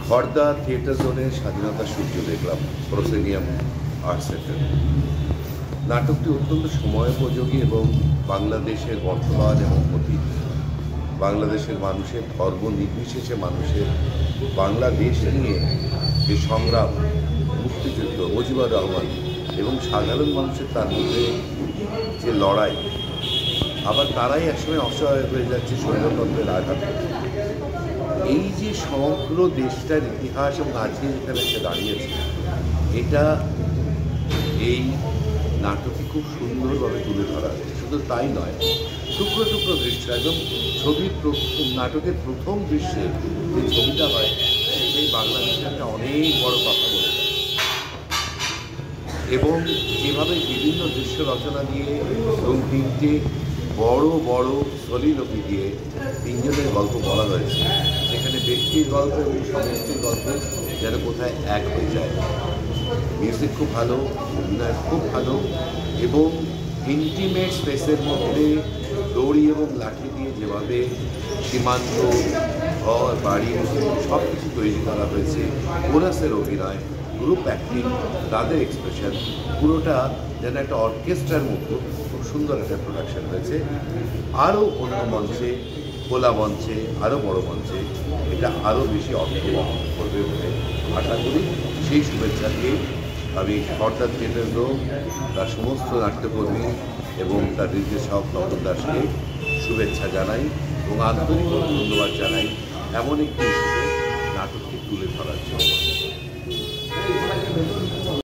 Khardah theatre জোনের স্বাধীনতা সূর্য দেখলাম প্রসেনিয়াম আর্ট সেন্টার। নাটকটি অত্যন্ত সময়োপযোগী এবং বাংলাদেশের বর্তমান এবং অতীত, বাংলাদেশের মানুষের ধর্ম নির্বিশেষে মানুষের বাংলাদেশ নিয়ে যে সংগ্রাম, মুক্তিযুদ্ধ, মুজিবুর রহমান এবং সাধারণ মানুষের তার মধ্যে যে লড়াই, আবার তারাই একসময় অসহায় হয়ে যাচ্ছে স্বৈরতন্ত্রের আঘাতে। এই যে সমগ্র দেশটার ইতিহাস এবং আজকে যেখানে এসে দাঁড়িয়েছে, এটা এই নাটকে খুব সুন্দরভাবে তুলে ধরা হয়েছে। শুধু তাই নয়, টুকরো টুকরো দৃশ্য, একদম ছবির নাটকের প্রথম দৃশ্যে যে ছবিটা হয়, সেই বাংলাদেশের একটা অনেক বড় কথা বলে যায়। এবং যেভাবে বিভিন্ন দৃশ্য রচনা দিয়ে এবং তিনটে বড় বড় সলিলপি দিয়ে তিনজনের গল্প বলা হয়েছে, সেখানে ব্যক্তির গল্প এবং সমষ্টির গল্প যেন কোথায় এক হয়ে যায়। মিউজিক খুব ভালো, অভিনয় খুব ভালো, এবং ইন্টিমেট স্পেসের মধ্যে দড়ি এবং লাঠি দিয়ে যেভাবে সীমান্ত, ঘর, বাড়ি সব কিছু তৈরি করা হয়েছে, কোরাসের অভিনয়, গ্রুপ অ্যাক্টিং, তাদের এক্সপ্রেশন, পুরোটা যেন একটা অর্কেস্ট্রার মতো খুব সুন্দর একটা প্রোডাকশন হয়েছে। আরও অন্য মঞ্চে, খোলা মঞ্চে, আরও বড় মঞ্চে এটা আরও বেশি অর্থবহ করবে বলে আশা করি। সেই শুভেচ্ছাকে আমি খড়দা থিয়েটার গ্রুপ, তার সমস্ত নাট্যকর্মী এবং তার নির্দেশক তপন দাসকে শুভেচ্ছা জানাই এবং আন্তরিক ধন্যবাদ জানাই। এমন একটি